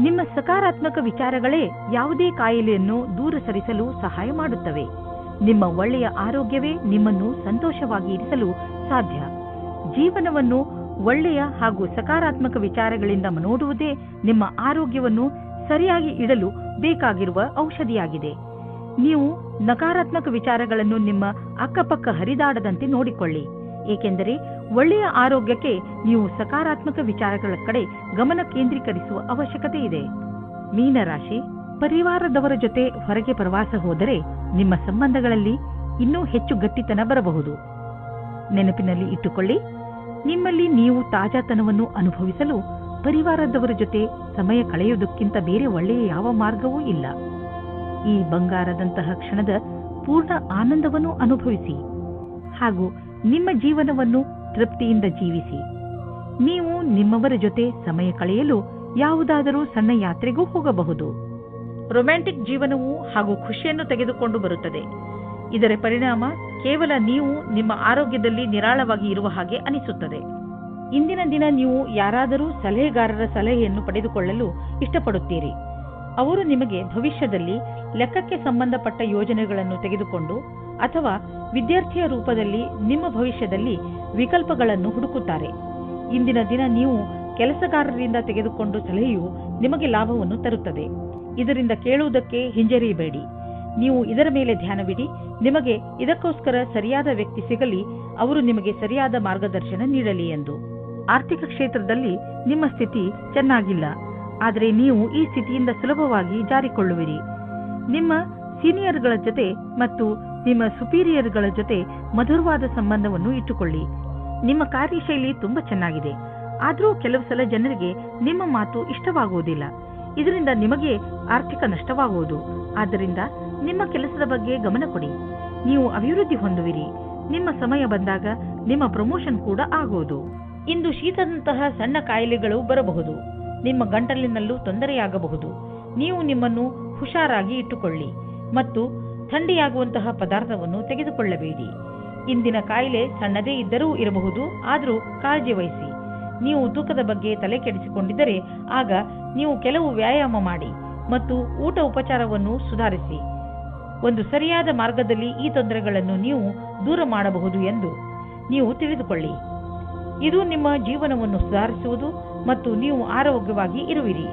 ನಿಮ್ಮ ಸಕಾರಾತ್ಮಕ ವಿಚಾರಗಳೇ ಯಾವುದೇ ಕಾಯಿಲೆಯನ್ನು ದೂರ ಸರಿಸಲು ಸಹಾಯ ಮಾಡುತ್ತವೆ. ನಿಮ್ಮ ಒಳ್ಳೆಯ ಆರೋಗ್ಯವೇ ನಿಮ್ಮನ್ನು ಸಂತೋಷವಾಗಿ ಇರಿಸಲು ಸಾಧ್ಯ. ಜೀವನವನ್ನು ಒಳ್ಳೆಯ ಹಾಗೂ ಸಕಾರಾತ್ಮಕ ವಿಚಾರಗಳಿಂದ ನೋಡುವುದೇ ನಿಮ್ಮ ಆರೋಗ್ಯವನ್ನು ಸರಿಯಾಗಿ ಇಡಲು ಬೇಕಾಗಿರುವ ಔಷಧಿಯಾಗಿದೆ. ನೀವು ನಕಾರಾತ್ಮಕ ವಿಚಾರಗಳನ್ನು ನಿಮ್ಮ ಅಕ್ಕಪಕ್ಕ ಹರಿದಾಡದಂತೆ ನೋಡಿಕೊಳ್ಳಿ, ಏಕೆಂದರೆ ಒಳ್ಳೆಯ ಆರೋಗ್ಯಕ್ಕೆ ನೀವು ಸಕಾರಾತ್ಮಕ ವಿಚಾರಗಳ ಕಡೆ ಗಮನ ಕೇಂದ್ರೀಕರಿಸುವ ಅವಶ್ಯಕತೆ ಇದೆ. ಮೀನರಾಶಿ, ಪರಿವಾರದವರ ಜೊತೆ ಹೊರಗೆ ಪ್ರವಾಸ ಹೋದರೆ ನಿಮ್ಮ ಸಂಬಂಧಗಳಲ್ಲಿ ಇನ್ನೂ ಹೆಚ್ಚು ಗಟ್ಟಿತನ ಬರಬಹುದು. ನೆನಪಿನಲ್ಲಿ ಇಟ್ಟುಕೊಳ್ಳಿ, ನಿಮ್ಮಲ್ಲಿ ನೀವು ತಾಜಾತನವನ್ನು ಅನುಭವಿಸಲು ಪರಿವಾರದವರ ಜೊತೆ ಸಮಯ ಕಳೆಯುವುದಕ್ಕಿಂತ ಬೇರೆ ಒಳ್ಳೆಯ ಯಾವ ಮಾರ್ಗವೂ ಇಲ್ಲ. ಈ ಬಂಗಾರದಂತಹ ಕ್ಷಣದ ಪೂರ್ಣ ಆನಂದವನ್ನು ಅನುಭವಿಸಿ ಹಾಗೂ ನಿಮ್ಮ ಜೀವನವನ್ನು ತೃಪ್ತಿಯಿಂದ ಜೀವಿಸಿ. ನೀವು ನಿಮ್ಮವರ ಜೊತೆ ಸಮಯ ಕಳೆಯಲು ಯಾವುದಾದರೂ ಸಣ್ಣ ಯಾತ್ರೆಗೂ ಹೋಗಬಹುದು. ರೊಮ್ಯಾಂಟಿಕ್ ಜೀವನವು ಹಾಗೂ ಖುಷಿಯನ್ನು ತೆಗೆದುಕೊಂಡು ಬರುತ್ತದೆ. ಇದರ ಪರಿಣಾಮ ಕೇವಲ ನೀವು ನಿಮ್ಮ ಆರೋಗ್ಯದಲ್ಲಿ ನಿರಾಳವಾಗಿ ಇರುವ ಹಾಗೆ ಅನಿಸುತ್ತದೆ. ಇಂದಿನ ದಿನ ನೀವು ಯಾರಾದರೂ ಸಲಹೆಗಾರರ ಸಲಹೆಯನ್ನು ಪಡೆದುಕೊಳ್ಳಲು ಇಷ್ಟಪಡುತ್ತೀರಿ. ಅವರು ನಿಮಗೆ ಭವಿಷ್ಯದಲ್ಲಿ ಲೆಕ್ಕಕ್ಕೆ ಸಂಬಂಧಪಟ್ಟ ಯೋಜನೆಗಳನ್ನು ತೆಗೆದುಕೊಂಡು ಅಥವಾ ವಿದ್ಯಾರ್ಥಿಯ ರೂಪದಲ್ಲಿ ನಿಮ್ಮ ಭವಿಷ್ಯದಲ್ಲಿ ವಿಕಲ್ಪಗಳನ್ನು ಹುಡುಕುತ್ತಾರೆ. ಇಂದಿನ ದಿನ ನೀವು ಕೆಲಸಗಾರರಿಂದ ತೆಗೆದುಕೊಂಡು ಸಲಹೆಯು ನಿಮಗೆ ಲಾಭವನ್ನು ತರುತ್ತದೆ. ಇದರಿಂದ ಕೇಳುವುದಕ್ಕೆ ಹಿಂಜರಿಯಬೇಡಿ. ನೀವು ಇದರ ಮೇಲೆ ಧ್ಯಾನವಿಡಿ. ನಿಮಗೆ ಇದಕ್ಕೋಸ್ಕರ ಸರಿಯಾದ ವ್ಯಕ್ತಿ ಸಿಗಲಿ, ಅವರು ನಿಮಗೆ ಸರಿಯಾದ ಮಾರ್ಗದರ್ಶನ ನೀಡಲಿ ಎಂದು. ಆರ್ಥಿಕ ಕ್ಷೇತ್ರದಲ್ಲಿ ನಿಮ್ಮ ಸ್ಥಿತಿ ಚೆನ್ನಾಗಿಲ್ಲ, ಆದರೆ ನೀವು ಈ ಸ್ಥಿತಿಯಿಂದ ಸುಲಭವಾಗಿ ಜಾರಿಕೊಳ್ಳುವಿರಿ. ನಿಮ್ಮ ಸೀನಿಯರ್ಗಳ ಜೊತೆ ಮತ್ತು ನಿಮ್ಮ ಸುಪೀರಿಯರ್ಗಳ ಜೊತೆ ಮಧುರವಾದ ಸಂಬಂಧವನ್ನು ಇಟ್ಟುಕೊಳ್ಳಿ. ನಿಮ್ಮ ಕಾರ್ಯಶೈಲಿ ತುಂಬಾ ಚೆನ್ನಾಗಿದೆ, ಆದರೂ ಕೆಲವು ಸಲ ಜನರಿಗೆ ನಿಮ್ಮ ಮಾತು ಇಷ್ಟವಾಗುವುದಿಲ್ಲ. ಇದರಿಂದ ನಿಮಗೆ ಆರ್ಥಿಕ ನಷ್ಟವಾಗುವುದು. ಆದ್ದರಿಂದ ನಿಮ್ಮ ಕೆಲಸದ ಬಗ್ಗೆ ಗಮನ ಕೊಡಿ. ನೀವು ಅಭಿವೃದ್ಧಿ ಹೊಂದುವಿರಿ. ನಿಮ್ಮ ಸಮಯ ಬಂದಾಗ ನಿಮ್ಮ ಪ್ರಮೋಷನ್ ಕೂಡ ಆಗುವುದು. ಇಂದು ಶೀತದಂತಹ ಸಣ್ಣ ಕಾಯಿಲೆಗಳು ಬರಬಹುದು. ನಿಮ್ಮ ಗಂಟಲಿನಲ್ಲೂ ತೊಂದರೆಯಾಗಬಹುದು. ನೀವು ನಿಮ್ಮನ್ನು ಹುಷಾರಾಗಿ ಇಟ್ಟುಕೊಳ್ಳಿ ಮತ್ತು ಥಂಡಿಯಾಗುವಂತಹ ಪದಾರ್ಥವನ್ನು ತೆಗೆದುಕೊಳ್ಳಬೇಡಿ. ಇಂದಿನ ಕಾಯಿಲೆ ಸಣ್ಣದೇ ಇದ್ದರೂ ಇರಬಹುದು, ಆದರೂ ಕಾಳಜಿ ವಹಿಸಿ. ನೀವು ತೂಕದ ಬಗ್ಗೆ ತಲೆ ಕೆಡಿಸಿಕೊಂಡಿದ್ದರೆ ಆಗ ನೀವು ಕೆಲವು ವ್ಯಾಯಾಮ ಮಾಡಿ ಮತ್ತು ಊಟ ಉಪಚಾರವನ್ನು ಸುಧಾರಿಸಿ. ಒಂದು ಸರಿಯಾದ ಮಾರ್ಗದಲ್ಲಿ ಈ ತೊಂದರೆಗಳನ್ನು ನೀವು ದೂರ ಮಾಡಬಹುದು ಎಂದು ನೀವು ತಿಳಿದುಕೊಳ್ಳಿ. ಇದು ನಿಮ್ಮ ಜೀವನವನ್ನು ಸುಧಾರಿಸುವುದು ಮತ್ತು ನೀವು ಆರೋಗ್ಯವಾಗಿ ಇರುವಿರಿ.